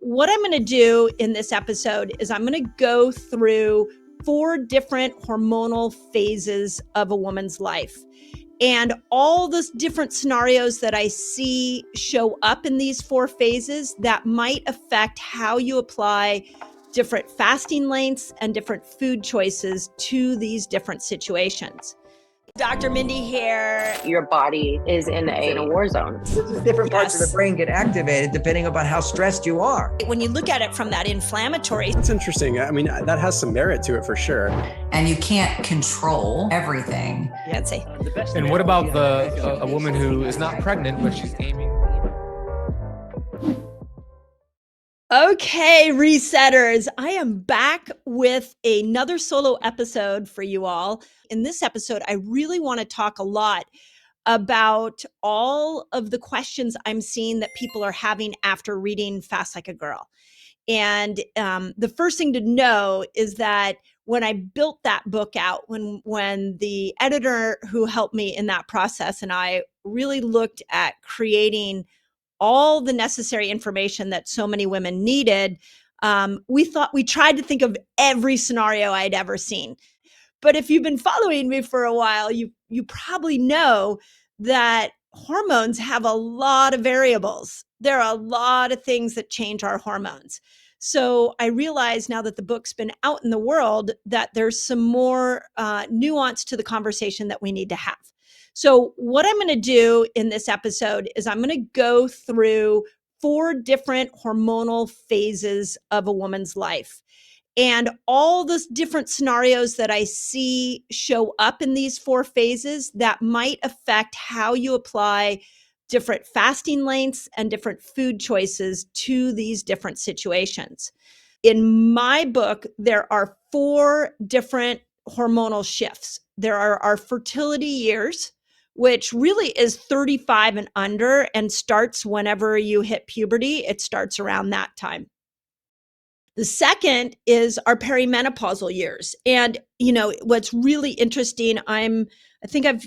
what I'm going to do in this episode is I'm going to go through 4 different hormonal phases of a woman's life. And all the different scenarios that I see show up in these 4 phases that might affect how you apply different fasting lengths and different food choices to these different situations. Dr. Mindy here. Your body is in a war zone. Different parts of the brain get activated depending upon how stressed you are. When you look at it from that inflammatory. That's interesting. I mean, that has some merit to it for sure. And you can't control everything. I'd say. And what about a woman who is not pregnant, but she's aiming? Okay, resetters, I am back with another solo episode for you all. In this episode, I really want to talk a lot about all of the questions I'm seeing that people are having after reading Fast Like a Girl. And the first thing to know is that when I built that book out, when the editor who helped me in that process and I really looked at creating all the necessary information that so many women needed, we tried to think of every scenario I'd ever seen. But if you've been following me for a while, you probably know that hormones have a lot of variables. There are a lot of things that change our hormones. So I realize now that the book's been out in the world that there's some more nuance to the conversation that we need to have. So what I'm going to do in this episode is I'm going to go through 4 different hormonal phases of a woman's life. And all the different scenarios that I see show up in these 4 phases that might affect how you apply different fasting lengths and different food choices to these different situations. In my book, there are 4 different hormonal shifts. There are our fertility years, which really is 35 and under and starts whenever you hit puberty. It starts around that time. The second is our perimenopausal years. And, you know, what's really interesting,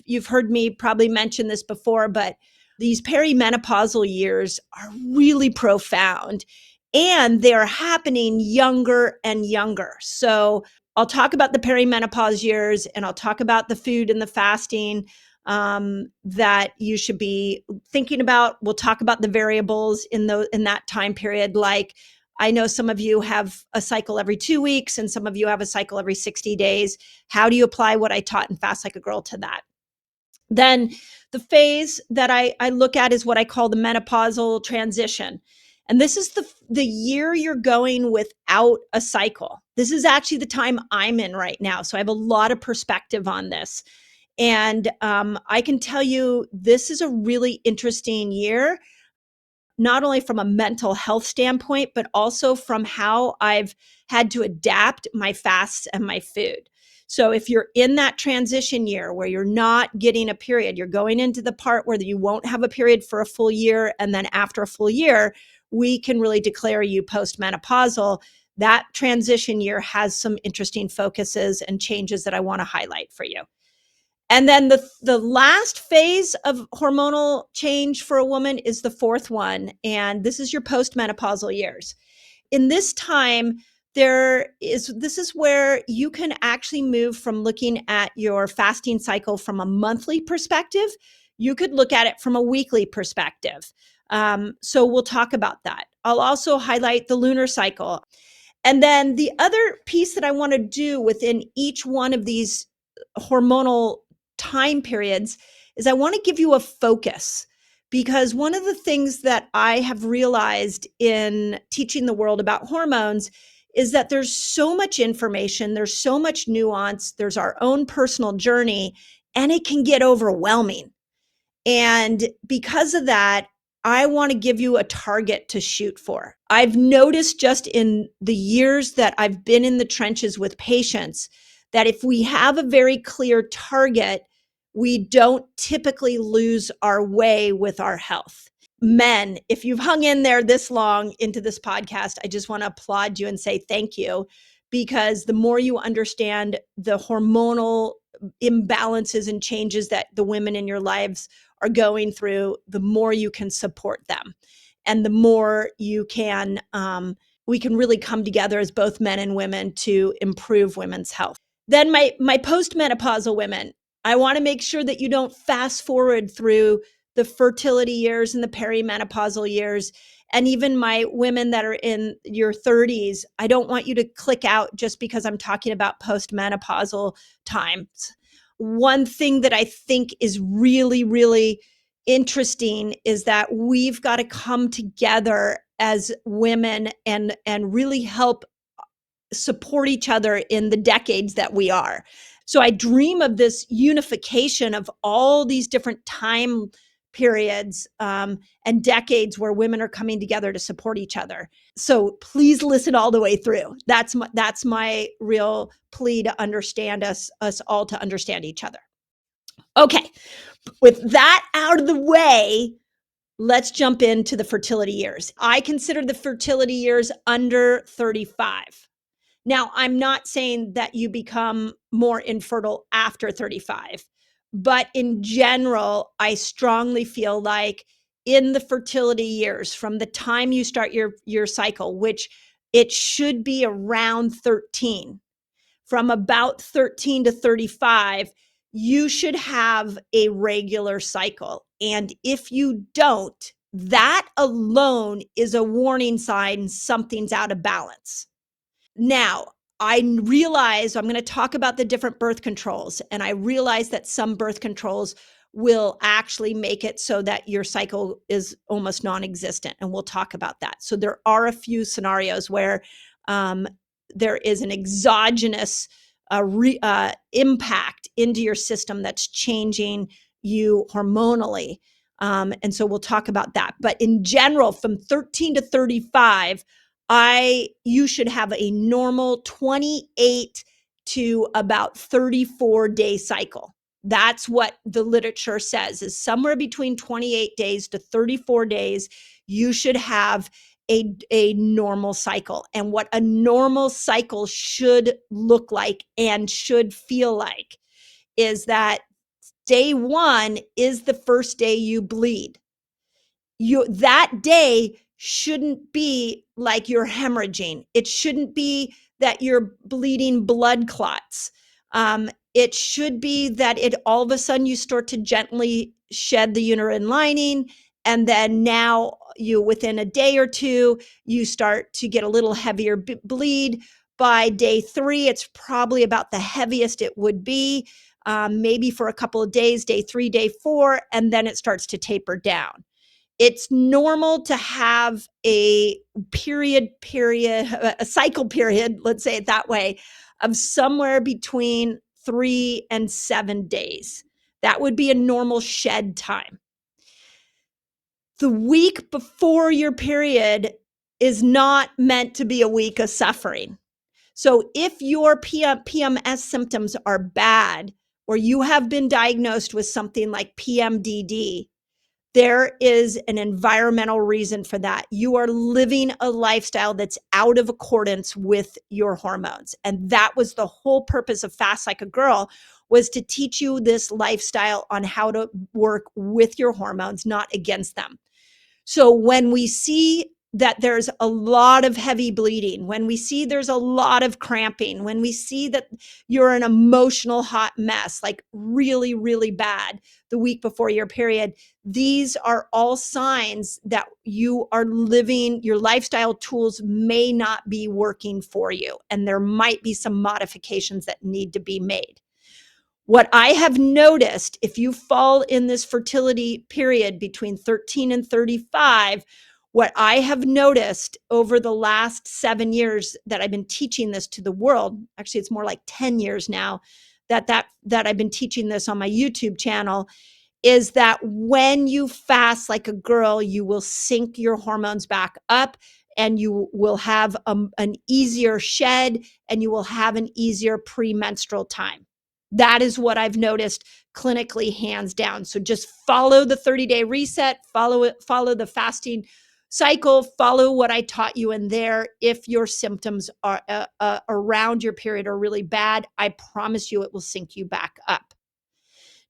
you've heard me probably mention this before, but these perimenopausal years are really profound and they're happening younger and younger. So I'll talk about the perimenopause years and I'll talk about the food and the fasting that you should be thinking about. We'll talk about the variables in that time period. Like, I know some of you have a cycle every 2 weeks and some of you have a cycle every 60 days. How do you apply what I taught in Fast Like a Girl to that? Then the phase that I look at is what I call the menopausal transition. And this is the year you're going without a cycle. This is actually the time I'm in right now. So I have a lot of perspective on this. And I can tell you, this is a really interesting year, not only from a mental health standpoint, but also from how I've had to adapt my fasts and my food. So if you're in that transition year where you're not getting a period, you're going into the part where you won't have a period for a full year. And then after a full year, we can really declare you postmenopausal. That transition year has some interesting focuses and changes that I want to highlight for you. And then the last phase of hormonal change for a woman is the 4th one. And this is your postmenopausal years. In this time, this is where you can actually move from looking at your fasting cycle from a monthly perspective. You could look at it from a weekly perspective. So we'll talk about that. I'll also highlight the lunar cycle. And then the other piece that I want to do within each one of these hormonal time periods is I want to give you a focus, because one of the things that I have realized in teaching the world about hormones is that there's so much information, there's so much nuance, there's our own personal journey, and it can get overwhelming. And because of that, I want to give you a target to shoot for. I've noticed just in the years that I've been in the trenches with patients that if we have a very clear target, we don't typically lose our way with our health. Men, if you've hung in there this long into this podcast, I just want to applaud you and say thank you, because the more you understand the hormonal imbalances and changes that the women in your lives are going through, the more you can support them. and the more you can, we can really come together as both men and women to improve women's health. Then my postmenopausal women, I want to make sure that you don't fast forward through the fertility years and the perimenopausal years. And even my women that are in your 30s, I don't want you to click out just because I'm talking about postmenopausal times. One thing that I think is really, really interesting is that we've got to come together as women and really help support each in the decades that we are. So I dream of this unification of all these different time periods and decades where women are coming together to support each other. So please listen all the way through. That's my real plea to understand us all, to understand each other. Okay, with that out of the way, let's jump into the fertility years. I consider the fertility years under 35. Now, I'm not saying that you become more infertile after 35, but in general, I strongly feel like in the fertility years, from the time you start your cycle, which it should be around 13, from about 13 to 35, you should have a regular cycle. And if you don't, that alone is a warning sign something's out of balance. Now, I realize I'm going to talk about the different birth controls, and I realize that some birth controls will actually make it so that your cycle is almost non-existent, and we'll talk about that. So there are a few scenarios where there is an exogenous impact into your system that's changing you hormonally. And so we'll talk about that. But in general, from 13 to 35, you should have a normal 28 to about 34-day cycle. That's what the literature says, is somewhere between 28 days to 34 days, you should have a normal cycle. And what a normal cycle should look like and should feel like is that day one is the first day you bleed. That day shouldn't be like you're hemorrhaging. It shouldn't be that you're bleeding blood clots. It should be that all of a sudden you start to gently shed the uterine lining, and then now within a day or two, you start to get a little heavier bleed. By day 3, it's probably about the heaviest it would be, maybe for a couple of days, day 3, day 4, and then it starts to taper down. It's normal to have a cycle period, let's say it that way, of somewhere between 3 and 7 days. That would be a normal shed time. The week before your period is not meant to be a week of suffering. So if your PMS symptoms are bad, or you have been diagnosed with something like PMDD, there is an environmental reason for that. You are living a lifestyle that's out of accordance with your hormones. And that was the whole purpose of Fast Like a Girl, was to teach you this lifestyle on how to work with your hormones, not against them. So when we see that there's a lot of heavy bleeding, when we see there's a lot of cramping, when we see that you're an emotional hot mess, like really, really bad the week before your period, these are all signs that you are living, your lifestyle tools may not be working for you, and there might be some modifications that need to be made. What I have noticed, if you fall in this fertility period between 13 and 35, what I have noticed over the last 7 years that I've been teaching this to the world, actually it's more like 10 years now that I've been teaching this on my YouTube channel, is that when you fast like a girl, you will sync your hormones back up, and you will have an easier shed, and you will have an easier premenstrual time. That is what I've noticed clinically, hands down. So just follow the 30-day reset, follow the fasting cycle, follow what I taught you in there. If your symptoms are around your period are really bad, I promise you it will sync you back up.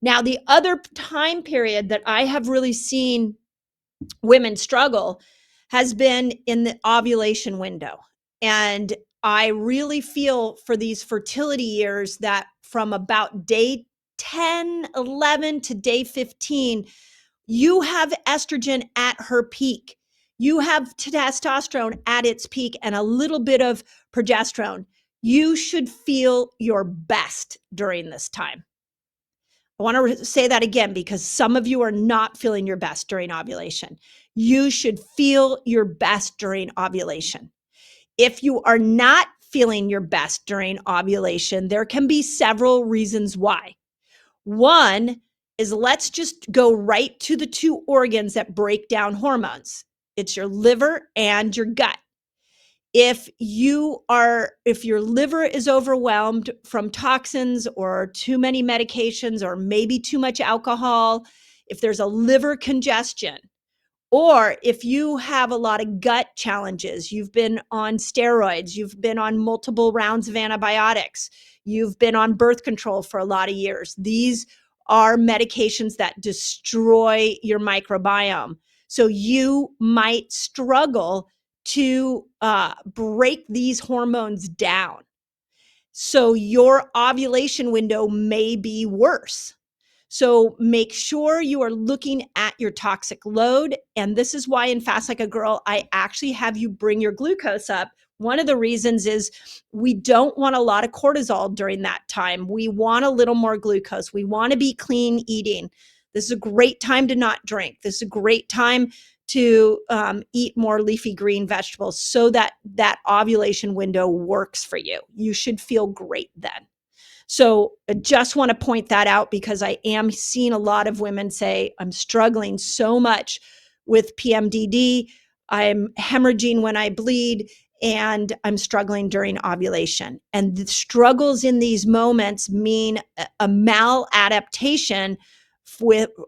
Now, the other time period that I have really seen women struggle has been in the ovulation window. And I really feel for these fertility years that from about day 10, 11 to day 15, you have estrogen at her peak. You have testosterone at its peak and a little bit of progesterone. You should feel your best during this time. I want to say that again because some of you are not feeling your best during ovulation. You should feel your best during ovulation. If you are not feeling your best during ovulation, there can be several reasons why. One is let's just go right to the two organs that break down hormones. It's your liver and your gut. If your liver is overwhelmed from toxins or too many medications or maybe too much alcohol, if there's a liver congestion, or if you have a lot of gut challenges, you've been on steroids, you've been on multiple rounds of antibiotics, you've been on birth control for a lot of years. These are medications that destroy your microbiome. So you might struggle to break these hormones down. So your ovulation window may be worse. So make sure you are looking at your toxic load. And this is why in Fast Like a Girl, I actually have you bring your glucose up. One of the reasons is we don't want a lot of cortisol during that time. We want a little more glucose. We want to be clean eating. This is a great time to not drink. This is a great time to eat more leafy green vegetables so that that ovulation window works for you. You should feel great then. So I just want to point that out because I am seeing a lot of women say, I'm struggling so much with PMDD. I'm hemorrhaging when I bleed and I'm struggling during ovulation. And the struggles in these moments mean a maladaptation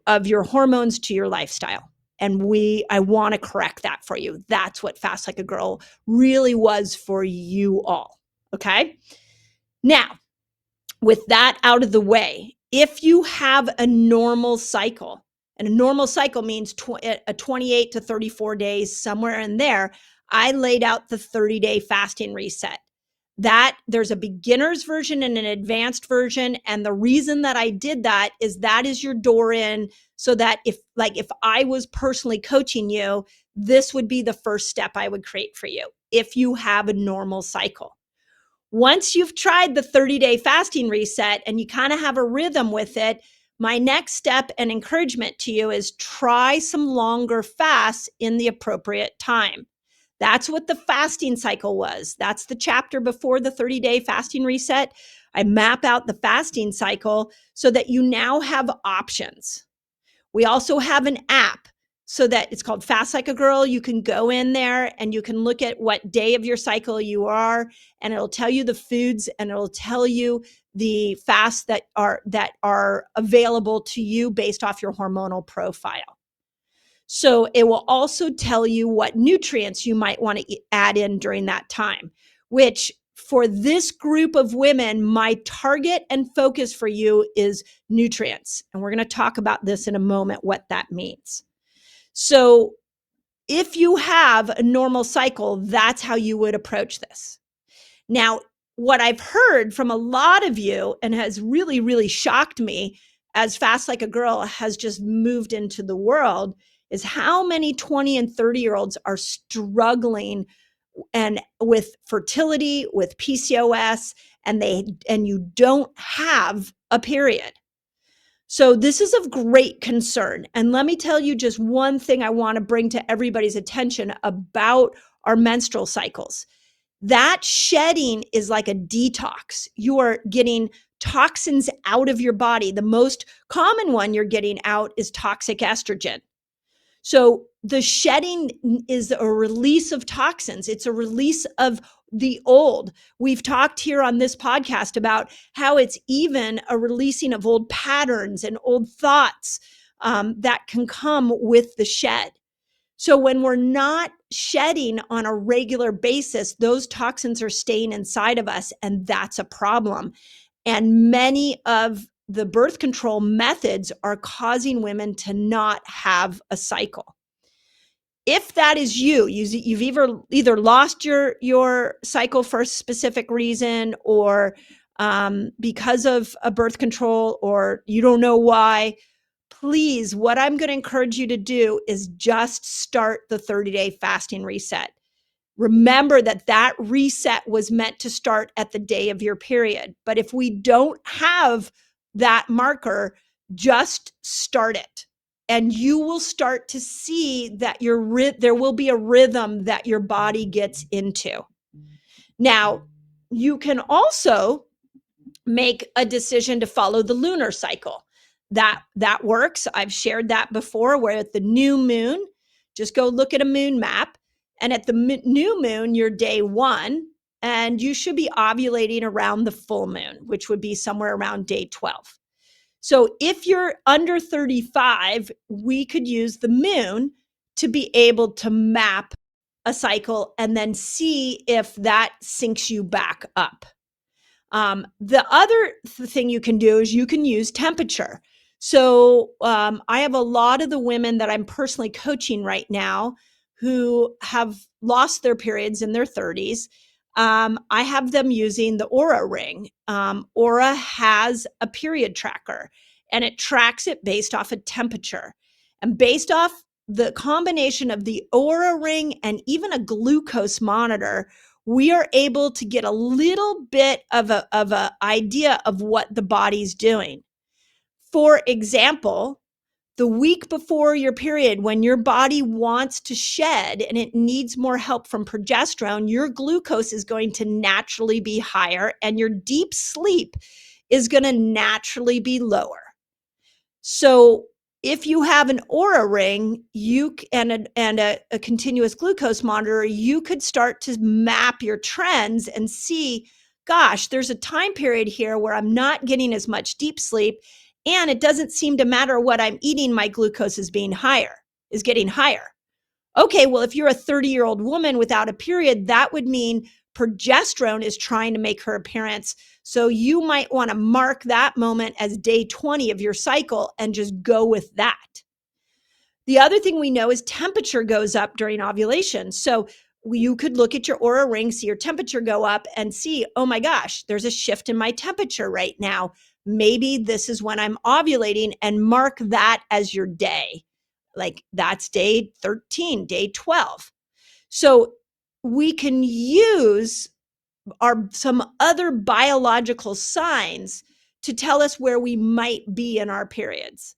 of your hormones to your lifestyle. And I want to correct that for you. That's what Fast Like a Girl really was for you all. Okay. Now, with that out of the way, if you have a normal cycle, and a normal cycle means a 28 to 34 days, somewhere in there, I laid out the 30-day fasting reset. That there's a beginner's version and an advanced version. And the reason that I did that is your door in so that if I was personally coaching you, this would be the first step I would create for you if you have a normal cycle. Once you've tried the 30-day fasting reset and you kind of have a rhythm with it, my next step and encouragement to you is try some longer fasts in the appropriate time. That's what the fasting cycle was. That's the chapter before the 30-day fasting reset. I map out the fasting cycle so that you now have options. We also have an app so that it's called Fast Like a Girl. You can go in there and you can look at what day of your cycle you are, and it'll tell you the foods and it'll tell you the fasts that are available to you based off your hormonal profile. So it will also tell you what nutrients you might want to add in during that time, which for this group of women, my target and focus for you is nutrients. And we're going to talk about this in a moment, what that means. So if you have a normal cycle, that's how you would approach this. Now, what I've heard from a lot of you and has really, really shocked me as Fast Like a Girl has just moved into the world is how many 20 and 30-year-olds are struggling and with fertility, with PCOS, and you don't have a period. So this is of great concern. And let me tell you just one thing I want to bring to everybody's attention about our menstrual cycles. That shedding is like a detox. You are getting toxins out of your body. The most common one you're getting out is toxic estrogen. So the shedding is a release of toxins. It's a release of the old. We've talked here on this podcast about how it's even a releasing of old patterns and old thoughts that can come with the shed. So when we're not shedding on a regular basis, those toxins are staying inside of us, and that's a problem. And many of the birth control methods are causing women to not have a cycle. if that is you've either lost your cycle for a specific reason, or because of a birth control, or you don't know why, please, what I'm going to encourage you to do is just start the 30-day fasting reset. Remember that reset was meant to start at the day of your period. But if we don't have that marker, just start it. And you will start to see that there will be a rhythm that your body gets into. Now, you can also make a decision to follow the lunar cycle. That works. I've shared that before, where at the new moon, just go look at a moon map, and at the new moon, you're day 1, and you should be ovulating around the full moon, which would be somewhere around day 12. So if you're under 35, we could use the moon to be able to map a cycle and then see if that syncs you back up. The other thing you can do is you can use temperature. So I have a lot of the women that I'm personally coaching right now who have lost their periods in their 30s. I have them using the Aura ring. Aura has a period tracker, and it tracks it based off of temperature. And based off the combination of the Aura ring and even a glucose monitor, we are able to get a little bit of a idea of what the body's doing. For example, the week before your period, when your body wants to shed and it needs more help from progesterone, your glucose is going to naturally be higher and your deep sleep is going to naturally be lower. So if you have an Aura ring, and a continuous glucose monitor, you could start to map your trends and see, gosh, there's a time period here where I'm not getting as much deep sleep, and it doesn't seem to matter what I'm eating, my glucose is getting higher. Okay, well, if you're a 30-year-old woman without a period, that would mean progesterone is trying to make her appearance. So you might want to mark that moment as day 20 of your cycle and just go with that. The other thing we know is temperature goes up during ovulation. So you could look at your Aura ring, see your temperature go up, and see, oh my gosh, there's a shift in my temperature right now. Maybe this is when I'm ovulating, and mark that as your day. Like that's day 13, day 12. So we can use some other biological signs to tell us where we might be in our periods.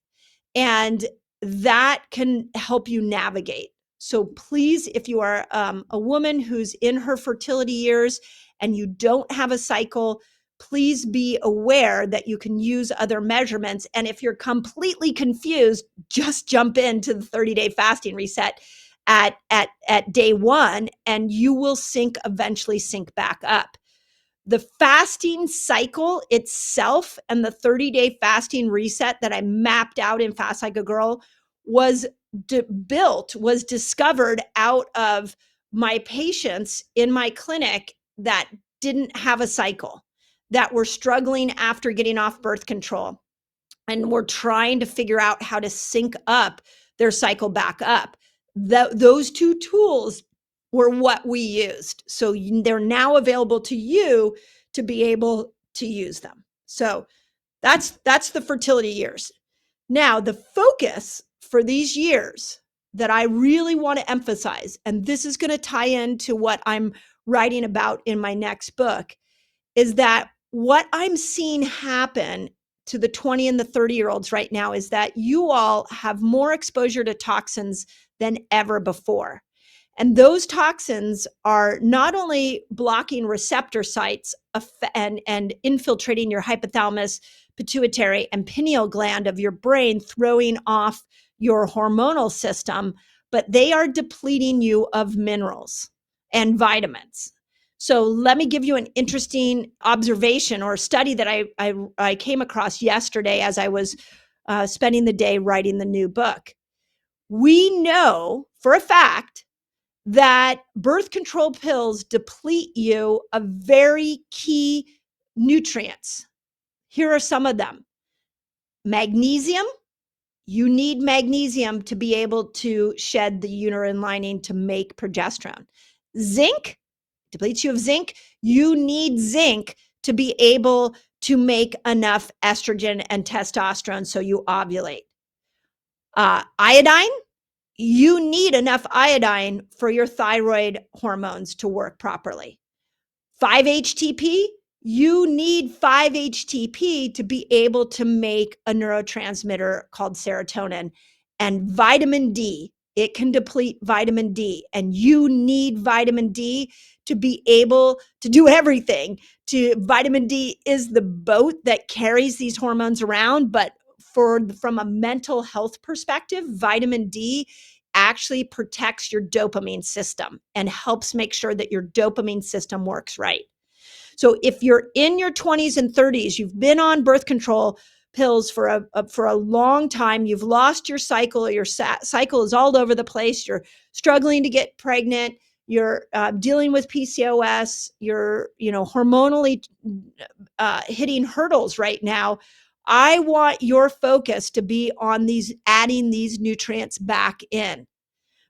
And that can help you navigate. So please, if you are a woman who's in her fertility years and you don't have a cycle, please be aware that you can use other measurements. And if you're completely confused, just jump into the 30-day fasting reset at day 1, and you will eventually sync back up. The fasting cycle itself and the 30-day fasting reset that I mapped out in Fast Like a Girl was discovered out of my patients in my clinic that didn't have a cycle, that were struggling after getting off birth control, and were trying to figure out how to sync up their cycle back up. Those two tools were what we used. So they're now available to you to be able to use them. So that's the fertility years. Now, the focus for these years that I really want to emphasize, and this is going to tie into what I'm writing about in my next book, is that what I'm seeing happen to the 20 and the 30-year-olds right now is that you all have more exposure to toxins than ever before. And those toxins are not only blocking receptor sites and infiltrating your hypothalamus, pituitary, and pineal gland of your brain, throwing off your hormonal system, but they are depleting you of minerals and vitamins. So let me give you an interesting observation or study that I came across yesterday as I was spending the day writing the new book. We know for a fact that birth control pills deplete you of very key nutrients. Here are some of them: magnesium, You need magnesium to be able to shed the uterine lining to make progesterone. Zinc depletes you of zinc. You need zinc to be able to make enough estrogen and testosterone so you ovulate. Iodine, you need enough iodine for your thyroid hormones to work properly. 5-HTP, you need 5-HTP to be able to make a neurotransmitter called serotonin. And vitamin D, it can deplete vitamin D. And you need vitamin D to be able to do everything. Vitamin D is the boat that carries these hormones around. But from a mental health perspective, vitamin D actually protects your dopamine system and helps make sure that your dopamine system works right. So if you're in your 20s and 30s, you've been on birth control pills for a long time, you've lost your cycle, your cycle is all over the place, you're struggling to get pregnant, you're dealing with PCOS, you're hormonally hitting hurdles right now, I want your focus to be on adding these nutrients back in,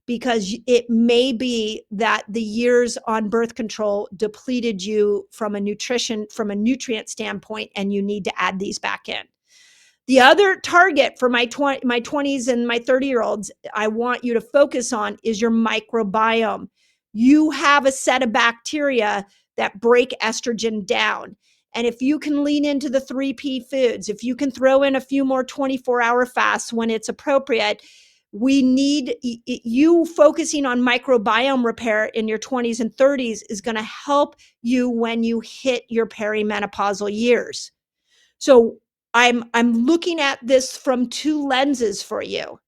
because it may be that the years on birth control depleted you from a nutrient standpoint, and you need to add these back in. The other target for my 20s and my 30-year-olds I want you to focus on is your microbiome. You have a set of bacteria that break estrogen down. And if you can lean into the 3P foods, if you can throw in a few more 24-hour fasts when it's appropriate, we need you focusing on microbiome repair in your 20s and 30s is going to help you when you hit your perimenopausal years. So I'm looking at this from two lenses for you.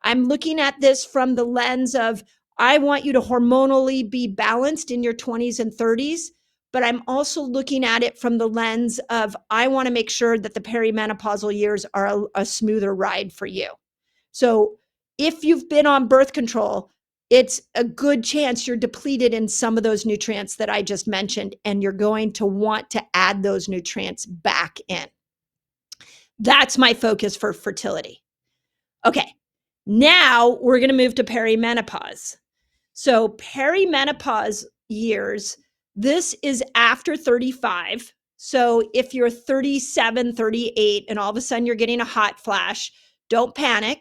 I'm looking at this from the lens of, I want you to hormonally be balanced in your 20s and 30s, but I'm also looking at it from the lens of, I want to make sure that the perimenopausal years are a smoother ride for you. So if you've been on birth control, it's a good chance you're depleted in some of those nutrients that I just mentioned, and you're going to want to add those nutrients back in. That's my focus for fertility. Okay, now we're going to move to perimenopause. So perimenopause years, this is after 35. So if you're 37, 38, and all of a sudden you're getting a hot flash, don't panic.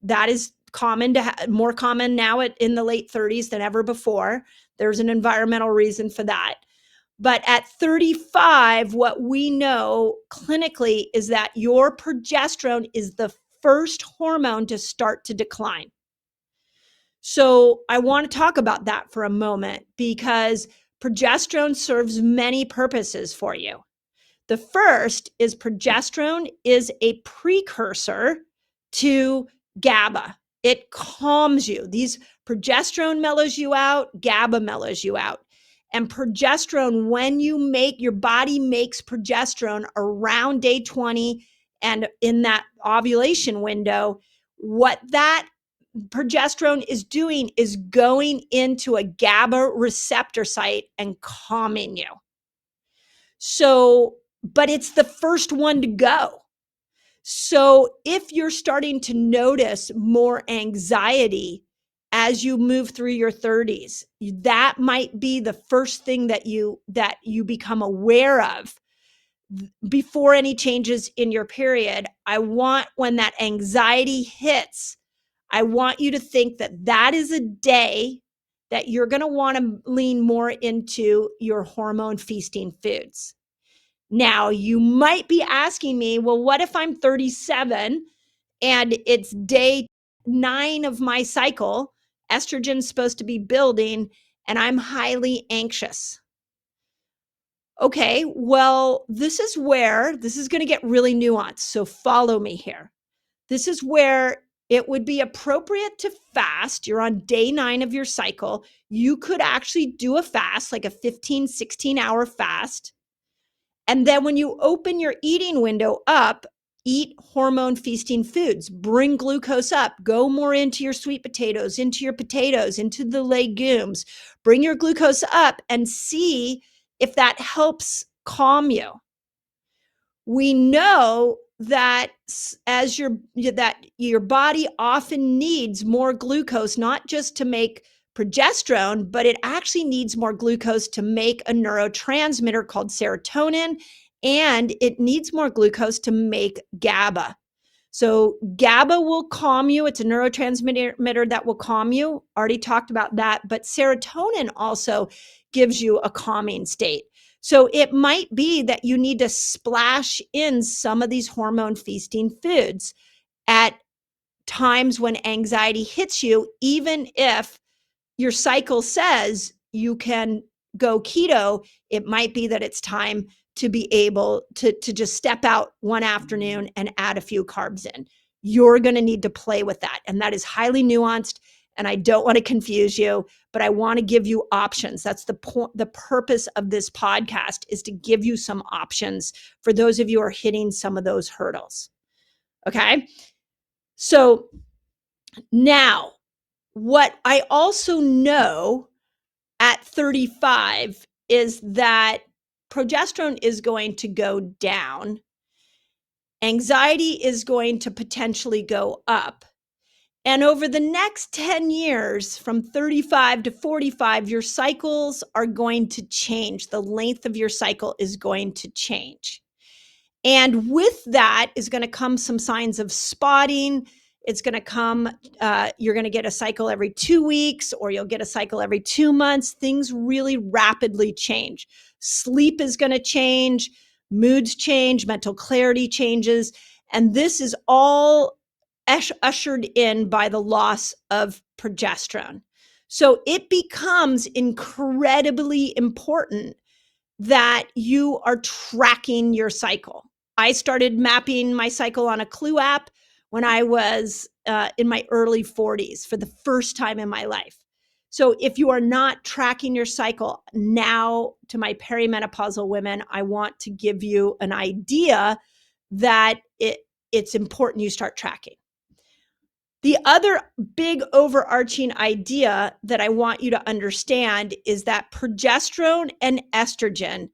That is more common now in the late 30s than ever before. There's an environmental reason for that. But at 35, what we know clinically is that your progesterone is the first hormone to start to decline. So I want to talk about that for a moment, because progesterone serves many purposes for you. The first is progesterone is a precursor to GABA. It calms you. Progesterone mellows you out, GABA mellows you out. And progesterone, when your body makes progesterone around day 20 and in that ovulation window, what that progesterone is doing is going into a GABA receptor site and calming you. So, but it's the first one to go. So if you're starting to notice more anxiety as you move through your 30s, that might be the first thing that you become aware of before any changes in your period. I want, when that anxiety hits, I want you to think that is a day that you're going to want to lean more into your hormone feasting foods. Now, you might be asking me, well, what if I'm 37 and it's day 9 of my cycle, estrogen's supposed to be building, and I'm highly anxious? Okay, well, this is going to get really nuanced. So follow me here. This is where it would be appropriate to fast. You're on day 9 of your cycle. You could actually do a fast, like a 15, 16-hour fast. And then when you open your eating window up, eat hormone feasting foods, bring glucose up, go more into your sweet potatoes, into your potatoes, into the legumes, bring your glucose up and see if that helps calm you. We know that that your body often needs more glucose, not just to make progesterone, but it actually needs more glucose to make a neurotransmitter called serotonin, and it needs more glucose to make GABA. So GABA will calm you. It's a neurotransmitter that will calm you. Already talked about that. But serotonin also gives you a calming state. So it might be that you need to splash in some of these hormone feasting foods at times when anxiety hits you, even if your cycle says you can go keto. It might be that it's time to be able to just step out one afternoon and add a few carbs in. You're going to need to play with that. And that is highly nuanced. And I don't want to confuse you, but I want to give you options. That's the point. The purpose of this podcast is to give you some options for those of you who are hitting some of those hurdles. Okay. So now, what I also know at 35 is that progesterone is going to go down. Anxiety is going to potentially go up. And over the next 10 years, from 35 to 45, your cycles are going to change. The length of your cycle is going to change. And with that is going to come some signs of spotting. It's going to come, you're going to get a cycle every 2 weeks, or you'll get a cycle every 2 months. Things really rapidly change. Sleep is going to change, moods change, mental clarity changes. And this is all ushered in by the loss of progesterone. So it becomes incredibly important that you are tracking your cycle. I started mapping my cycle on a Clue app when I was in my early 40s for the first time in my life. So if you are not tracking your cycle now, to my perimenopausal women, I want to give you an idea that it's important you start tracking. The other big overarching idea that I want you to understand is that progesterone and estrogen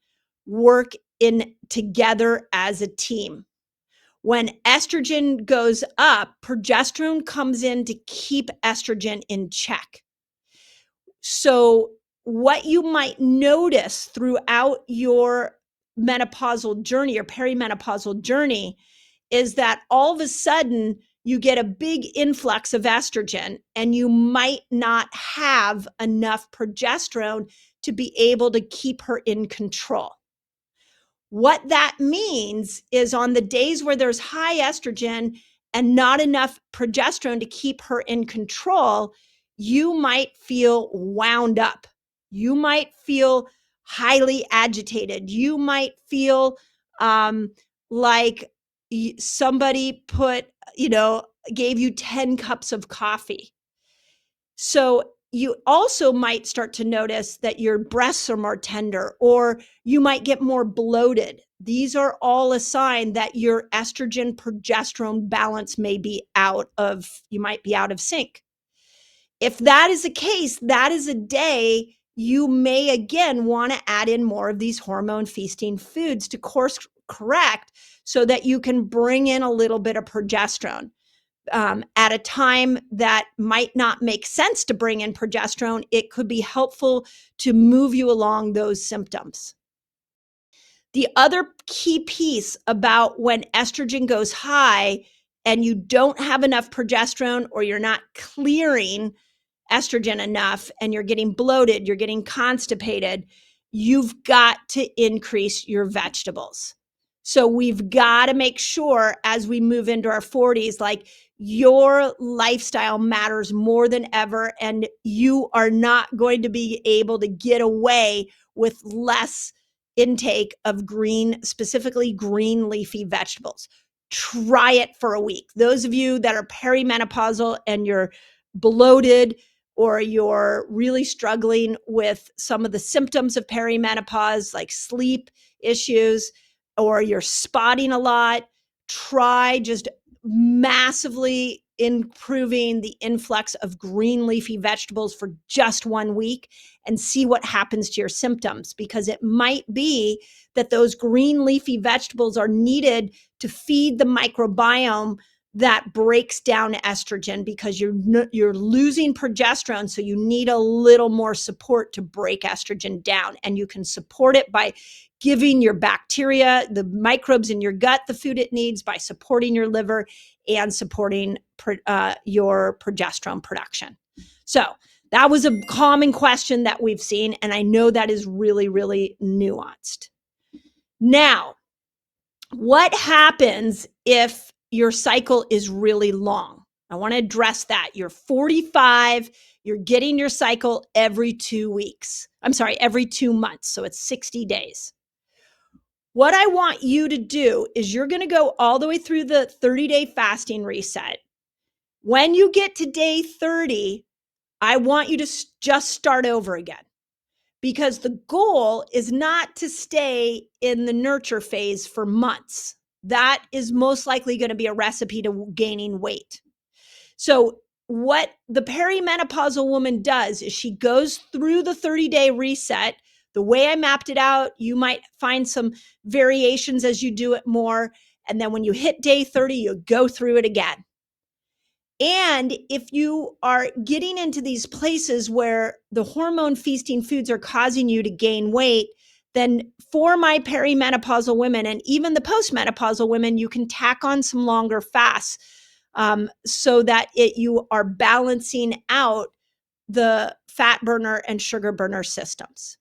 work in together as a team. When estrogen goes up, progesterone comes in to keep estrogen in check. So what you might notice throughout your menopausal journey, your perimenopausal journey, is that all of a sudden you get a big influx of estrogen and you might not have enough progesterone to be able to keep her in control. What that means is on the days where there's high estrogen and not enough progesterone to keep her in control, you might feel wound up. You might feel highly agitated. You might feel like somebody gave you 10 cups of coffee. So you also might start to notice that your breasts are more tender, or you might get more bloated. These are all a sign that your estrogen progesterone balance may be you might be out of sync. If that is the case, that is a day you may again want to add in more of these hormone feasting foods to course correct so that you can bring in a little bit of progesterone. At a time that might not make sense to bring in progesterone, it could be helpful to move you along those symptoms. The other key piece about when estrogen goes high and you don't have enough progesterone, or you're not clearing estrogen enough and you're getting bloated, you're getting constipated, you've got to increase your vegetables. So we've got to make sure as we move into our 40s, like, your lifestyle matters more than ever, and you are not going to be able to get away with less intake of specifically green leafy vegetables. Try it for a week. Those of you that are perimenopausal and you're bloated, or you're really struggling with some of the symptoms of perimenopause, like sleep issues, or you're spotting a lot, try just massively improving the influx of green leafy vegetables for just 1 week and see what happens to your symptoms, because it might be that those green leafy vegetables are needed to feed the microbiome that breaks down estrogen, because you're losing progesterone. So you need a little more support to break estrogen down. And you can support it by giving your bacteria, the microbes in your gut, the food it needs, by supporting your liver and supporting your progesterone production. So that was a common question that we've seen. And I know that is really, really nuanced. Now, what happens if your cycle is really long? I want to address that. You're 45, you're getting your cycle every 2 weeks. I'm sorry, every 2 months. So it's 60 days. What I want you to do is you're going to go all the way through the 30-day fasting reset. When you get to day 30, I want you to just start over again, because the goal is not to stay in the nurture phase for months. That is most likely going to be a recipe to gaining weight. So what the perimenopausal woman does is she goes through the 30-day reset. The way I mapped it out, you might find some variations as you do it more. And then when you hit day 30, you go through it again. And if you are getting into these places where the hormone feasting foods are causing you to gain weight, then for my perimenopausal women and even the postmenopausal women, you can tack on some longer fasts so that you are balancing out the fat burner and sugar burner systems.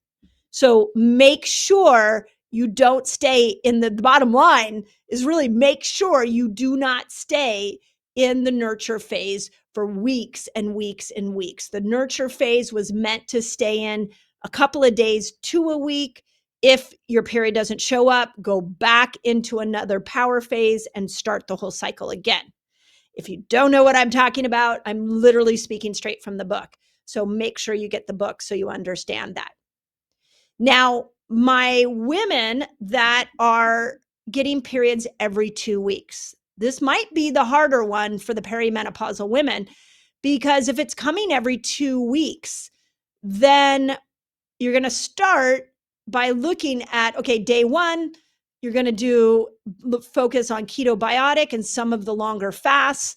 So make sure you don't stay in the bottom line is really make sure you do not stay in the nurture phase for weeks and weeks and weeks. The nurture phase was meant to stay in a couple of days to a week. If your period doesn't show up, go back into another power phase and start the whole cycle again. If you don't know what I'm talking about, I'm literally speaking straight from the book. So make sure you get the book so you understand that. Now, my women that are getting periods every 2 weeks, this might be the harder one for the perimenopausal women, because if it's coming every 2 weeks, then you're going to start by looking at, okay, day 1, you're going to focus on ketobiotic and some of the longer fasts.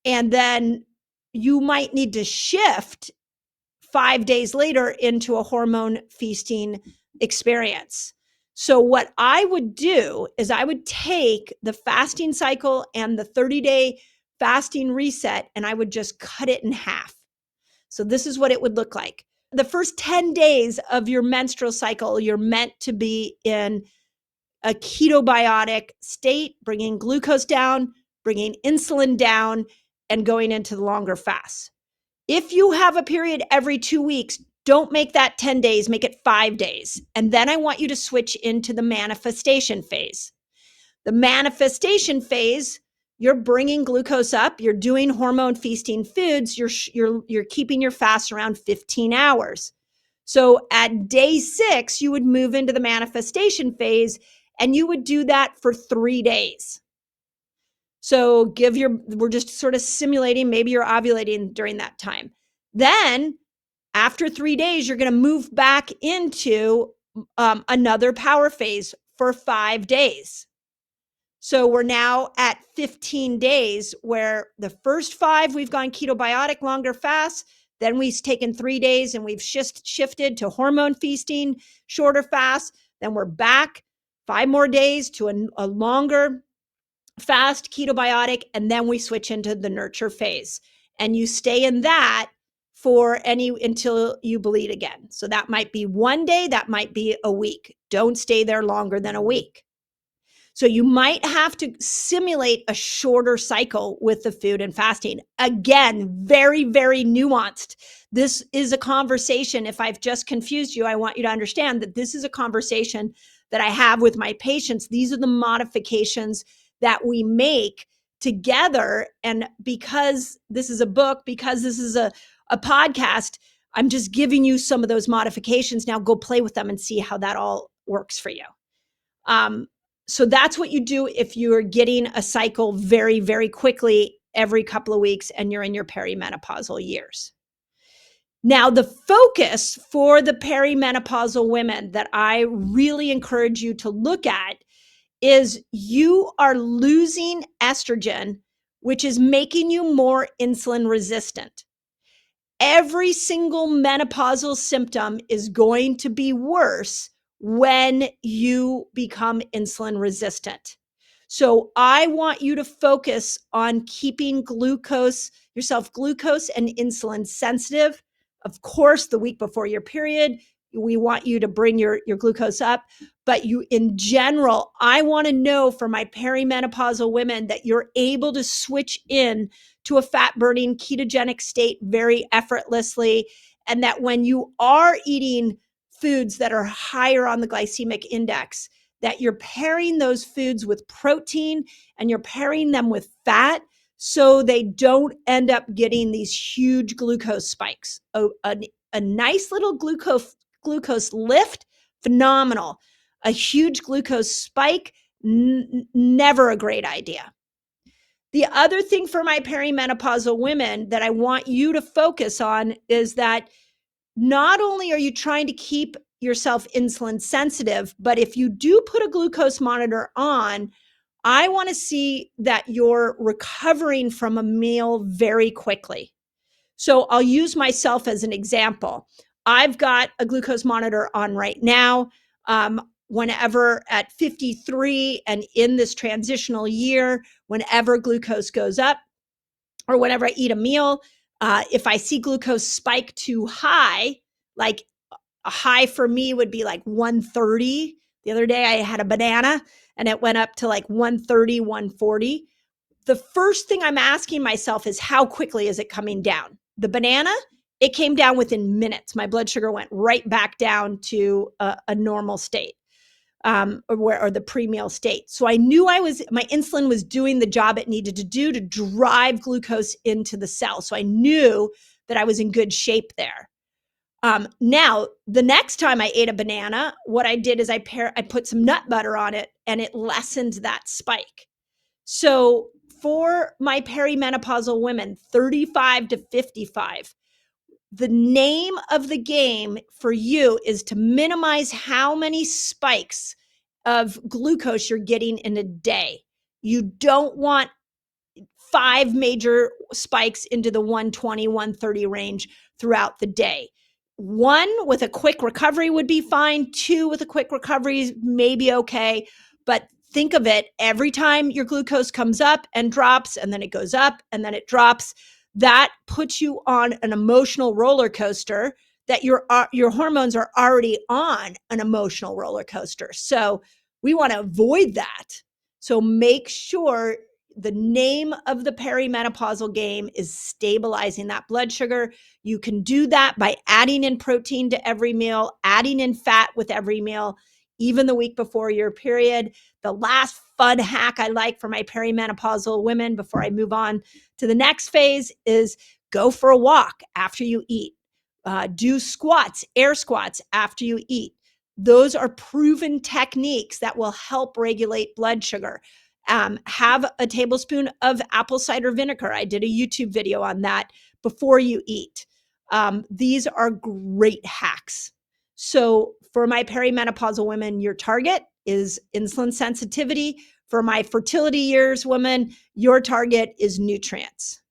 And then you might need to shift 5 days later into a hormone feasting experience. So what I would do is I would take the fasting cycle and the 30-day fasting reset, and I would just cut it in half. So this is what it would look like. The first 10 days of your menstrual cycle, you're meant to be in a ketobiotic state, bringing glucose down, bringing insulin down, and going into the longer fasts. If you have a period every 2 weeks, don't make that 10 days, make it 5 days. And then I want you to switch into the manifestation phase. The manifestation phase, you're bringing glucose up, you're doing hormone feasting foods, you're keeping your fast around 15 hours. So at day 6, you would move into the manifestation phase, and you would do that for 3 days. So we're just sort of simulating, maybe you're ovulating during that time. Then after 3 days, you're going to move back into another power phase for 5 days. So we're now at 15 days, where the first 5, we've gone ketobiotic, longer fast. Then we've taken 3 days and we've shifted to hormone feasting, shorter fast. Then we're back 5 more days to a longer fast ketobiotic, and then we switch into the nurture phase, and you stay in that until you bleed again. So that might be 1 day, that might be a week. Don't stay there longer than a week. So you might have to simulate a shorter cycle with the food and fasting. Again, very, very nuanced. This is a conversation. If I've just confused you, I want you to understand that this is a conversation that I have with my patients. These are the modifications that we make together. And because this is a book, because this is a podcast, I'm just giving you some of those modifications. Now go play with them and see how that all works for you. So that's what you do if you're getting a cycle very, very quickly every couple of weeks and you're in your perimenopausal years. Now, the focus for the perimenopausal women that I really encourage you to look at is you are losing estrogen, which is making you more insulin resistant. Every single menopausal symptom is going to be worse when you become insulin resistant. So I want you to focus on keeping yourself glucose and insulin sensitive. Of course, the week before your period, we want you to bring your glucose up. But in general, I want to know for my perimenopausal women that you're able to switch in to a fat burning ketogenic state very effortlessly. And that when you are eating foods that are higher on the glycemic index, that you're pairing those foods with protein and you're pairing them with fat so they don't end up getting these huge glucose spikes. A nice little glucose lift, phenomenal. A huge glucose spike, never a great idea. The other thing for my perimenopausal women that I want you to focus on is that not only are you trying to keep yourself insulin sensitive, but if you do put a glucose monitor on, I want to see that you're recovering from a meal very quickly. So I'll use myself as an example. I've got a glucose monitor on right now. Whenever at 53 and in this transitional year, whenever glucose goes up or whenever I eat a meal, if I see glucose spike too high, like a high for me would be like 130. The other day I had a banana and it went up to like 130, 140. The first thing I'm asking myself is how quickly is it coming down? The banana, it came down within minutes. My blood sugar went right back down to a normal state, or the pre-meal state. So I knew my insulin was doing the job it needed to do to drive glucose into the cell. So I knew that I was in good shape there. Now, the next time I ate a banana, what I did is I put some nut butter on it and it lessened that spike. So for my perimenopausal women, 35 to 55, the name of the game for you is to minimize how many spikes of glucose you're getting in a day. You don't want 5 major spikes into the 120, 130 range throughout the day. 1 with a quick recovery would be fine. 2 with a quick recovery may be okay. But think of it, every time your glucose comes up and drops, and then it goes up and then it drops, that puts you on an emotional roller coaster that your hormones are already on an emotional roller coaster. So we want to avoid that. So make sure the name of the perimenopausal game is stabilizing that blood sugar. You can do that by adding in protein to every meal, adding in fat with every meal, even the week before your period. The last fun hack I like for my perimenopausal women before I move on to the next phase is go for a walk after you eat. Do squats, air squats after you eat. Those are proven techniques that will help regulate blood sugar. Have a tablespoon of apple cider vinegar. I did a YouTube video on that before you eat. These are great hacks. So for my perimenopausal women, your target is insulin sensitivity. For my fertility years women, your target is nutrients.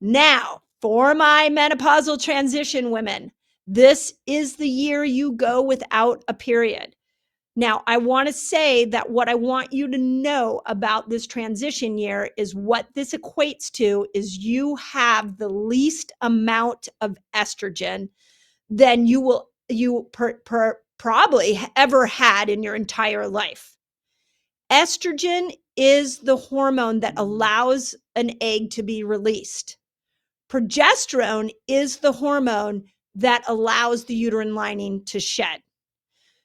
Now, for my menopausal transition women, this is the year you go without a period. Now, I want to say that what I want you to know about this transition year is what this equates to is you have the least amount of estrogen than you probably ever had in your entire life. Estrogen is the hormone that allows an egg to be released. Progesterone is the hormone that allows the uterine lining to shed.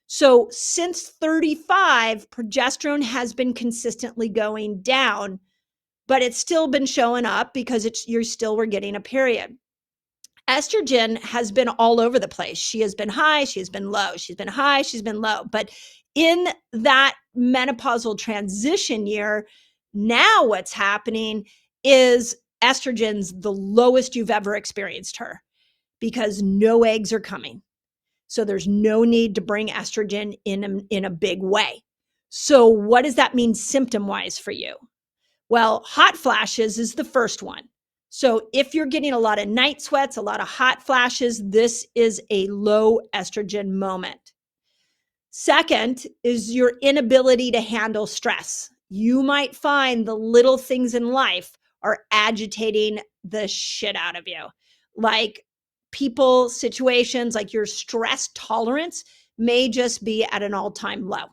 So since 35, progesterone has been consistently going down, but it's still been showing up because we're getting a period. Estrogen has been all over the place. She has been high, she has been low, she's been high, she's been low. But in that menopausal transition year, now what's happening is estrogen's the lowest you've ever experienced her because no eggs are coming. So there's no need to bring estrogen in a big way. So what does that mean symptom-wise for you? Well, hot flashes is the first one. So if you're getting a lot of night sweats, a lot of hot flashes, this is a low estrogen moment. Second is your inability to handle stress. You might find the little things in life are agitating the shit out of you. Like people, situations, like your stress tolerance may just be at an all-time low.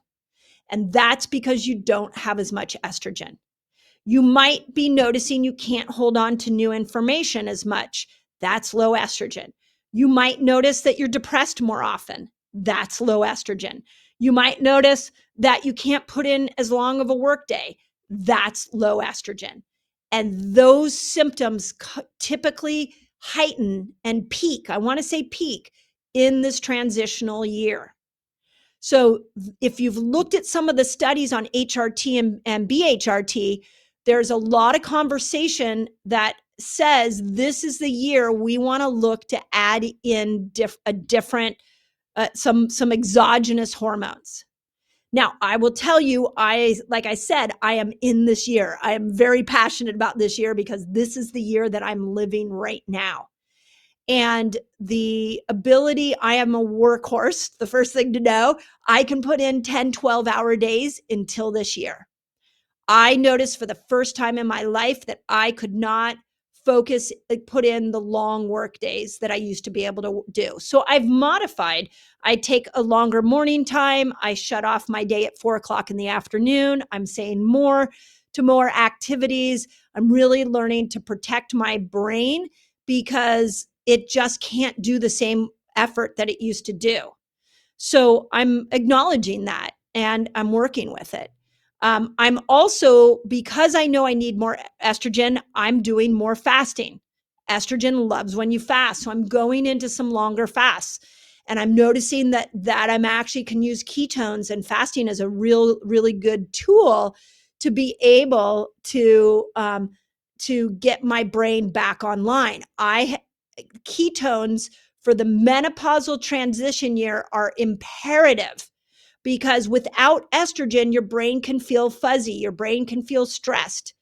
And that's because you don't have as much estrogen. You might be noticing you can't hold on to new information as much. That's low estrogen. You might notice that you're depressed more often. That's low estrogen. You might notice that you can't put in as long of a workday. That's low estrogen. And those symptoms typically heighten and peak. I want to say peak in this transitional year. So if you've looked at some of the studies on HRT and BHRT, there's a lot of conversation that says this is the year we want to look to add in some exogenous hormones. Now, I will tell you, like I said, I am in this year. I am very passionate about this year because this is the year that I'm living right now. And the ability, I am a workhorse. The first thing to know, I can put in 10, 12-hour days until this year. I noticed for the first time in my life that I could not focus, put in the long work days that I used to be able to do. So I've modified. I take a longer morning time. I shut off my day at 4:00 in the afternoon. I'm saying more to more activities. I'm really learning to protect my brain because it just can't do the same effort that it used to do. So I'm acknowledging that and I'm working with it. I'm also, because I know I need more estrogen, I'm doing more fasting. Estrogen loves when you fast. So I'm going into some longer fasts. And I'm noticing that I'm actually can use ketones, and fasting is a really good tool to be able to get my brain back online. Ketones for the menopausal transition year are imperative because without estrogen, your brain can feel fuzzy, your brain can feel stressed.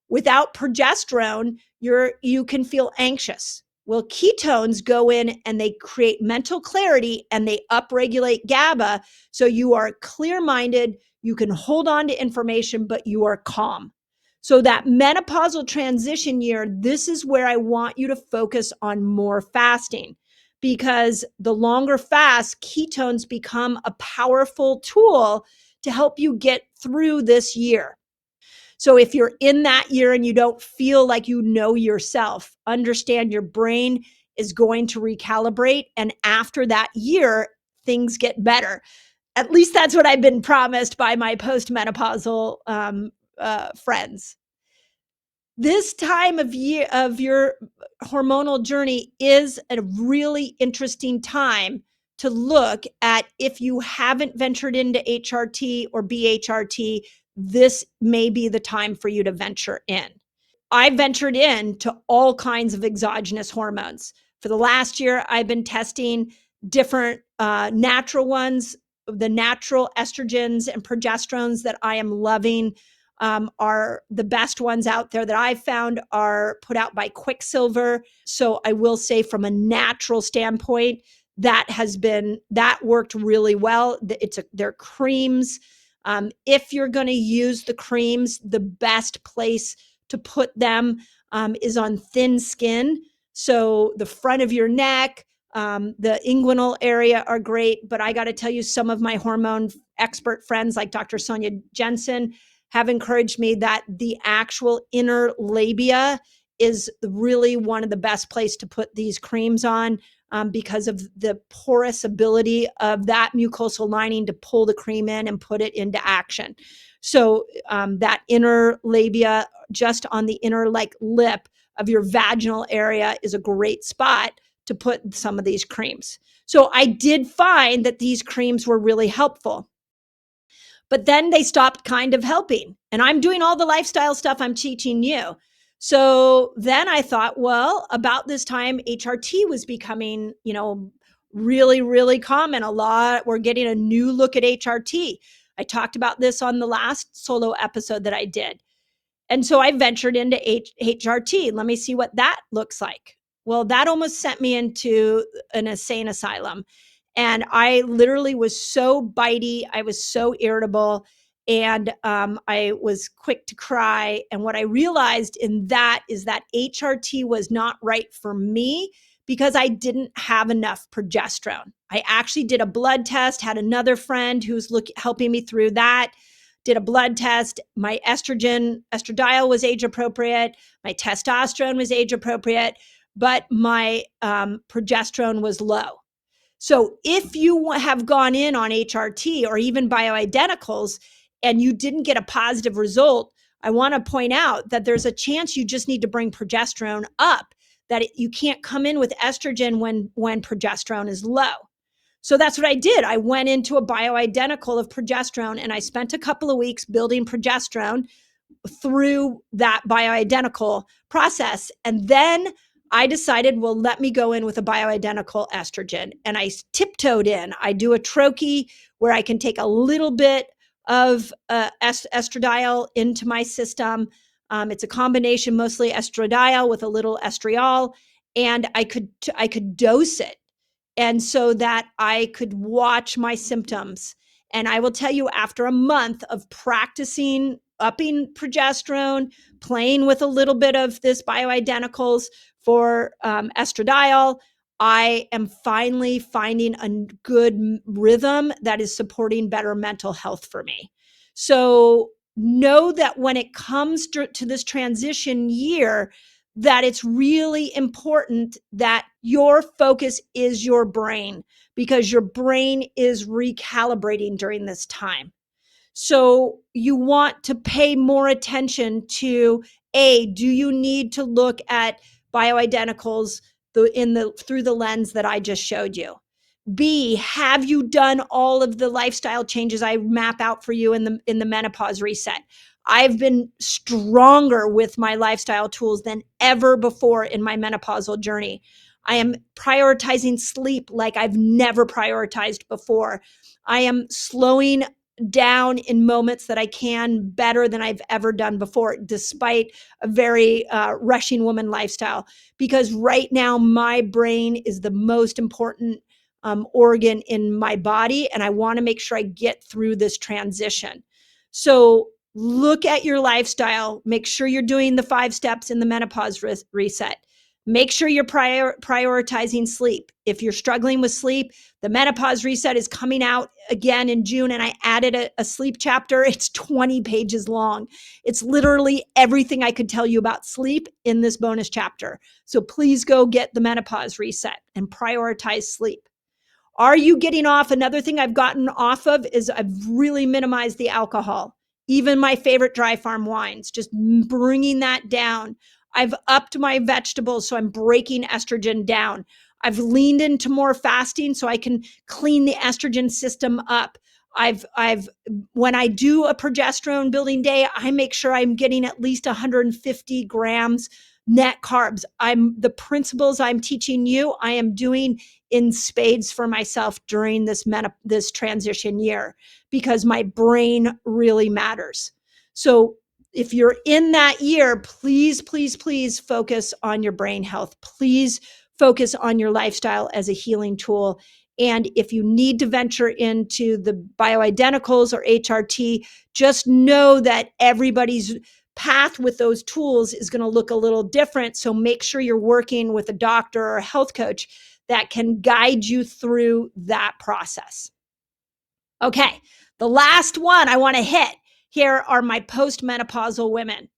Without progesterone, you can feel anxious. Well, ketones go in and they create mental clarity and they upregulate GABA. So you are clear-minded, you can hold on to information, but you are calm. So that menopausal transition year, this is where I want you to focus on more fasting, because the longer fast, ketones become a powerful tool to help you get through this year. So if you're in that year and you don't feel like you know yourself, understand your brain is going to recalibrate. And after that year, things get better. At least that's what I've been promised by my postmenopausal friends. This time of year of your hormonal journey is a really interesting time to look at. If you haven't ventured into HRT or BHRT, this may be the time for you to venture in. I ventured into all kinds of exogenous hormones. For the last year, I've been testing different natural ones. The natural estrogens and progesterones that I am loving are the best ones out there that I've found are put out by Quicksilver. So I will say from a natural standpoint, that worked really well. They're creams. If you're going to use the creams, the best place to put them is on thin skin. So the front of your neck, the inguinal area are great. But I got to tell you, some of my hormone expert friends like Dr. Sonia Jensen have encouraged me that the actual inner labia is really one of the best place to put these creams on, because of the porous ability of that mucosal lining to pull the cream in and put it into action. So that inner labia, just on the inner lip of your vaginal area, is a great spot to put some of these creams. So I did find that these creams were really helpful. But then they stopped kind of helping. And I'm doing all the lifestyle stuff I'm teaching you. So then I thought, well, about this time, HRT was becoming, really, really common. We're getting a new look at HRT. I talked about this on the last solo episode that I did. And so I ventured into HRT. Let me see what that looks like. Well, that almost sent me into an insane asylum. And I literally was so bitey. I was so irritable. And I was quick to cry. And what I realized in that is that HRT was not right for me because I didn't have enough progesterone. I actually did a blood test, had another friend who's helping me through that, did a blood test. My estradiol was age appropriate. My testosterone was age appropriate, but my progesterone was low. So if you have gone in on HRT or even bioidenticals and you didn't get a positive result, I want to point out that there's a chance you just need to bring progesterone up, that you can't come in with estrogen when progesterone is low. So that's what I did. I went into a bioidentical of progesterone and I spent a couple of weeks building progesterone through that bioidentical process. And then I decided, well, let me go in with a bioidentical estrogen. And I tiptoed in. I do a troche where I can take a little bit of estradiol into my system. It's a combination, mostly estradiol with a little estriol. And I could dose it, and so that I could watch my symptoms. And I will tell you, after a month of practicing upping progesterone, playing with a little bit of this bioidenticals for estradiol, I am finally finding a good rhythm that is supporting better mental health for me. So know that when it comes to this transition year, that it's really important that your focus is your brain, because your brain is recalibrating during this time. So you want to pay more attention to, do you need to look at bioidenticals through the lens that I just showed you? B, have you done all of the lifestyle changes I map out for you in the menopause reset? I've been stronger with my lifestyle tools than ever before in my menopausal journey. I am prioritizing sleep like I've never prioritized before. I am slowing down in moments that I can better than I've ever done before, despite a very rushing woman lifestyle. Because right now, my brain is the most important organ in my body, and I want to make sure I get through this transition. So look at your lifestyle. Make sure you're doing the 5 steps in the menopause reset. Make sure you're prioritizing sleep. If you're struggling with sleep, the menopause reset is coming out again in June, and I added a sleep chapter. It's 20 pages long. It's literally everything I could tell you about sleep in this bonus chapter. So please go get the menopause reset and prioritize sleep. Are you getting off? Another thing I've gotten off of is I've really minimized the alcohol. Even my favorite dry farm wines, just bringing that down. I've upped my vegetables, so I'm breaking estrogen down. I've leaned into more fasting so I can clean the estrogen system up. When I do a progesterone building day, I make sure I'm getting at least 150 grams net carbs. The principles I'm teaching you, I am doing in spades for myself during this transition year, because my brain really matters. So if you're in that year, please, please, please focus on your brain health. Please focus on your lifestyle as a healing tool. And if you need to venture into the bioidenticals or HRT, just know that everybody's path with those tools is going to look a little different. So make sure you're working with a doctor or a health coach that can guide you through that process. Okay, the last one I want to hit here are my postmenopausal women.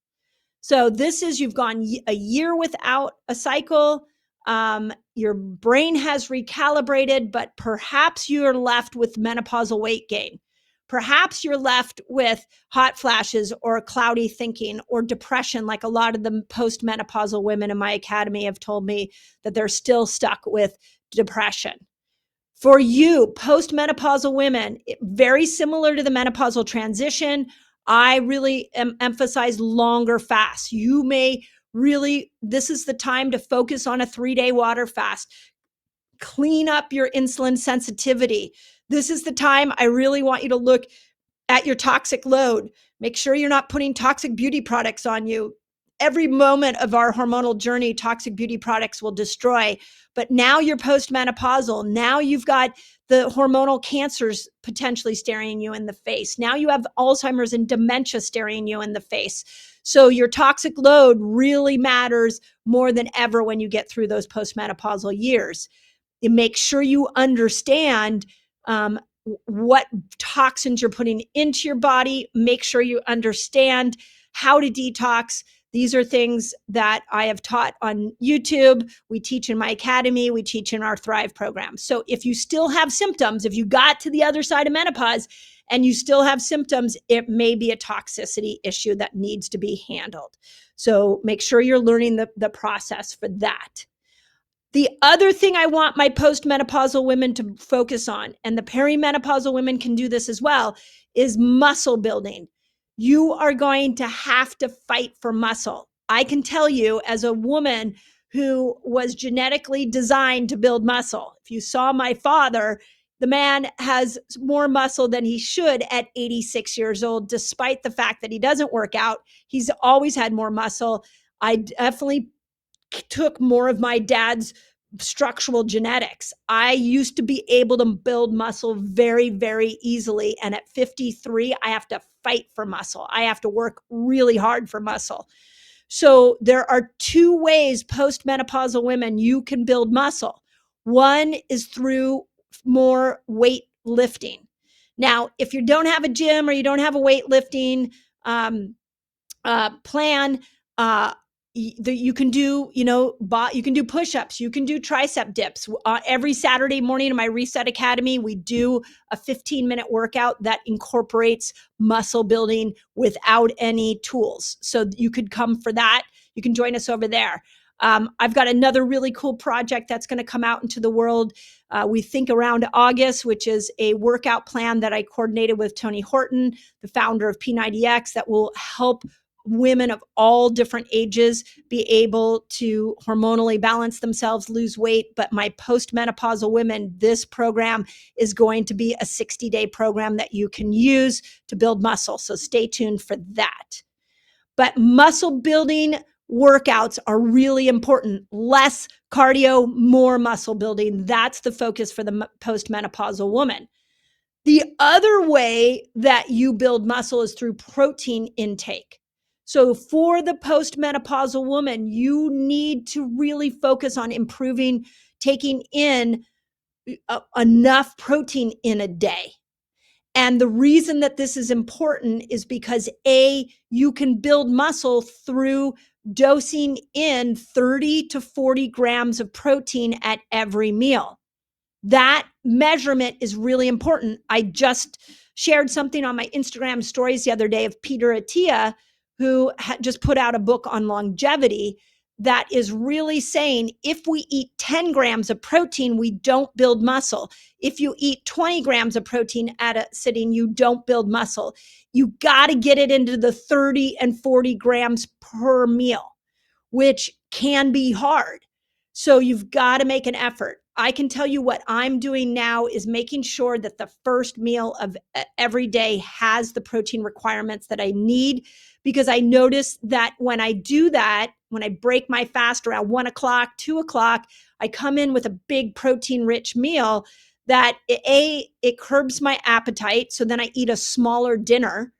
So this is, you've gone a year without a cycle. Your brain has recalibrated, but perhaps you're left with menopausal weight gain. Perhaps you're left with hot flashes or cloudy thinking or depression, like a lot of the postmenopausal women in my academy have told me that they're still stuck with depression. For you, postmenopausal women, very similar to the menopausal transition, I really emphasize longer fasts. You may really, this is the time to focus on a 3-day water fast. Clean up your insulin sensitivity. This is the time I really want you to look at your toxic load. Make sure you're not putting toxic beauty products on you. Every moment of our hormonal journey, toxic beauty products will destroy. But now you're postmenopausal. Now you've got the hormonal cancers potentially staring you in the face. Now you have Alzheimer's and dementia staring you in the face. So your toxic load really matters more than ever when you get through those postmenopausal years. You make sure you understand what toxins you're putting into your body. Make sure you understand how to detox. These are things that I have taught on YouTube. We teach in my academy. We teach in our Thrive program. So if you still have symptoms, if you got to the other side of menopause and you still have symptoms, it may be a toxicity issue that needs to be handled. So make sure you're learning the process for that. The other thing I want my postmenopausal women to focus on, and the perimenopausal women can do this as well, is muscle building. You are going to have to fight for muscle. I can tell you, as a woman who was genetically designed to build muscle, if you saw my father, the man has more muscle than he should at 86 years old, despite the fact that he doesn't work out. He's always had more muscle. I definitely took more of my dad's structural genetics. I used to be able to build muscle very, very easily. And at 53, I have to fight for muscle. I have to work really hard for muscle. So there are two ways postmenopausal women you can build muscle. One is through more weight lifting. Now, if you don't have a gym or you don't have a weightlifting plan, you can do, you can do push-ups, you can do tricep dips. Every Saturday morning in my Reset Academy, we do a 15-minute workout that incorporates muscle building without any tools. So you could come for that. You can join us over there. I've got another really cool project that's going to come out into the world. We think around August, which is a workout plan that I coordinated with Tony Horton, the founder of P90X, that will help women of all different ages be able to hormonally balance themselves, lose weight. But my postmenopausal women, this program is going to be a 60-day program that you can use to build muscle. So stay tuned for that. But muscle building workouts are really important. Less cardio, more muscle building. That's the focus for the postmenopausal woman. The other way that you build muscle is through protein intake. So for the postmenopausal woman, you need to really focus on improving, taking in enough protein in a day. And the reason that this is important is because you can build muscle through dosing in 30 to 40 grams of protein at every meal. That measurement is really important. I just shared something on my Instagram stories the other day of Peter Attia, who just put out a book on longevity that is really saying if we eat 10 grams of protein, we don't build muscle. If you eat 20 grams of protein at a sitting, you don't build muscle. You got to get it into the 30 and 40 grams per meal, which can be hard. So you've got to make an effort. I can tell you what I'm doing now is making sure that the first meal of every day has the protein requirements that I need, because I notice that when I do that, when I break my fast around 1 o'clock, 2 o'clock, I come in with a big protein rich meal that it curbs my appetite. So then I eat a smaller dinner.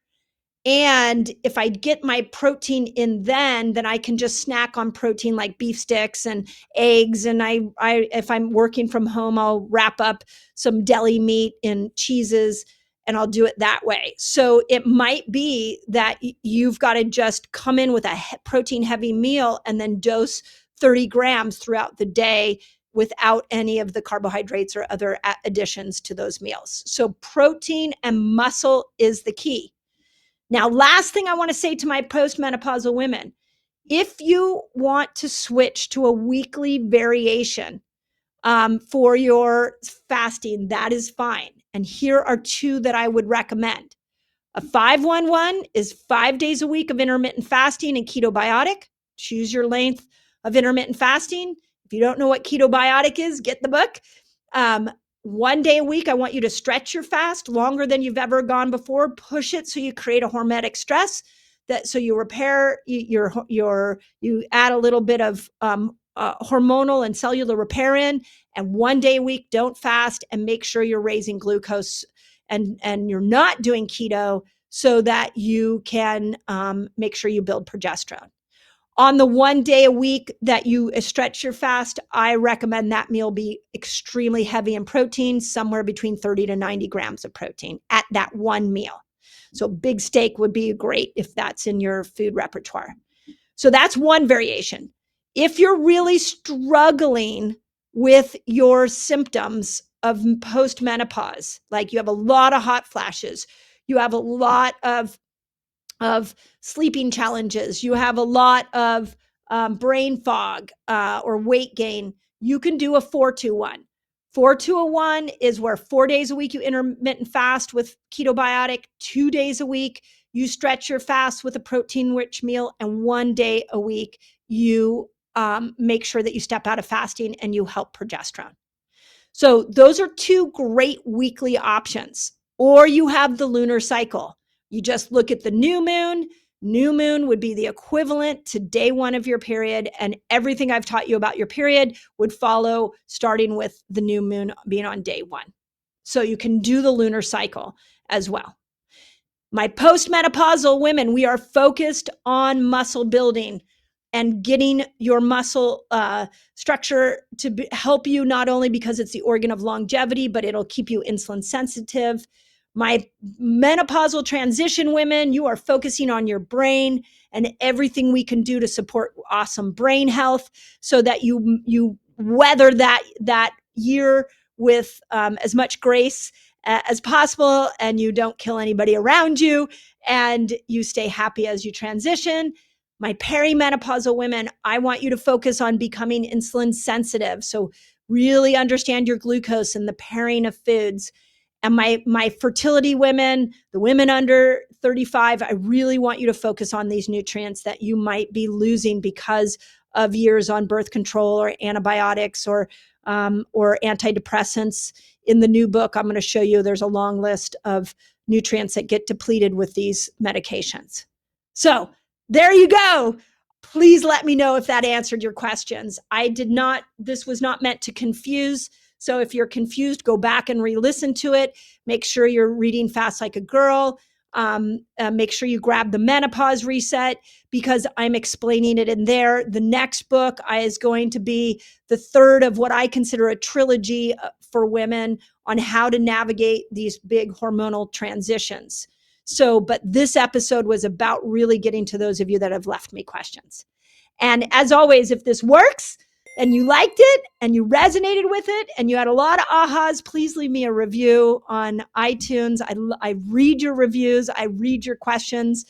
And if I get my protein in then I can just snack on protein like beef sticks and eggs. And I if I'm working from home, I'll wrap up some deli meat in cheeses and I'll do it that way. So it might be that you've got to just come in with a protein heavy meal and then dose 30 grams throughout the day without any of the carbohydrates or other additions to those meals. So protein and muscle is the key. Now, last thing I want to say to my postmenopausal women, if you want to switch to a weekly variation for your fasting, that is fine. And here are two that I would recommend. A 5-1-1 is 5 days a week of intermittent fasting and ketobiotic. Choose your length of intermittent fasting. If you don't know what ketobiotic is, get the book. 1 day a week, I want you to stretch your fast longer than you've ever gone before. Push it so you create a hormetic stress. So you repair you add a little bit of hormonal and cellular repair in. And 1 day a week, don't fast, and make sure you're raising glucose and you're not doing keto so that you can make sure you build progesterone. On the 1 day a week that you stretch your fast, I recommend that meal be extremely heavy in protein, somewhere between 30 to 90 grams of protein at that one meal. So big steak would be great if that's in your food repertoire. So that's one variation. If you're really struggling with your symptoms of postmenopause, like you have a lot of hot flashes, you have a lot of sleeping challenges, you have a lot of brain fog or weight gain, you can do a 4-2-1. 4-2-1 is where 4 days a week you intermittent fast with ketobiotic, 2 days a week you stretch your fast with a protein-rich meal, and 1 day a week you make sure that you step out of fasting and you help progesterone. So those are two great weekly options. Or you have the lunar cycle. You just look at the new moon. New moon would be the equivalent to day one of your period, and everything I've taught you about your period would follow starting with the new moon being on day one. So you can do the lunar cycle as well. My postmenopausal women, we are focused on muscle building and getting your muscle structure to help you, not only because it's the organ of longevity, but it'll keep you insulin sensitive. My menopausal transition women, you are focusing on your brain and everything we can do to support awesome brain health so that you weather that year with as much grace as possible, and you don't kill anybody around you, and you stay happy as you transition. My perimenopausal women, I want you to focus on becoming insulin sensitive. So really understand your glucose and the pairing of foods. And my fertility women, the women under 35, I really want you to focus on these nutrients that you might be losing because of years on birth control or antibiotics or antidepressants. In the new book, I'm going to show you there's a long list of nutrients that get depleted with these medications. So there you go. Please let me know if that answered your questions. This was not meant to confuse. So if you're confused, go back and re-listen to it. Make sure you're reading Fast Like a Girl. Make sure you grab the Menopause Reset because I'm explaining it in there. The next book is going to be the third of what I consider a trilogy for women on how to navigate these big hormonal transitions. But this episode was about really getting to those of you that have left me questions. And as always, if this works and you liked it and you resonated with it and you had a lot of ahas, please leave me a review on iTunes. I read your reviews. I read your questions.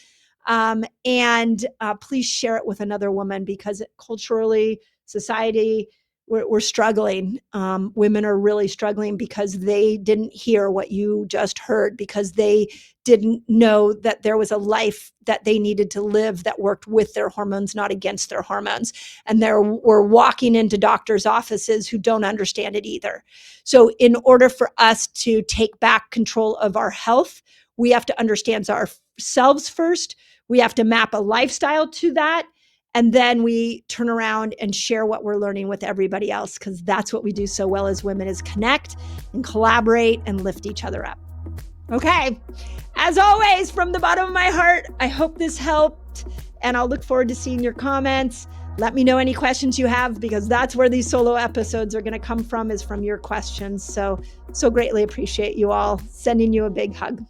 And please share it with another woman because culturally, society, we're struggling. Women are really struggling because they didn't hear what you just heard, because they didn't know that there was a life that they needed to live that worked with their hormones, not against their hormones. And we're walking into doctors' offices who don't understand it either. So in order for us to take back control of our health, we have to understand ourselves first. We have to map a lifestyle to that. And then we turn around and share what we're learning with everybody else, because that's what we do so well as women, is connect and collaborate and lift each other up. Okay. As always, from the bottom of my heart, I hope this helped, and I'll look forward to seeing your comments. Let me know any questions you have, because that's where these solo episodes are going to come from, is from your questions. So greatly appreciate you all. Sending you a big hug.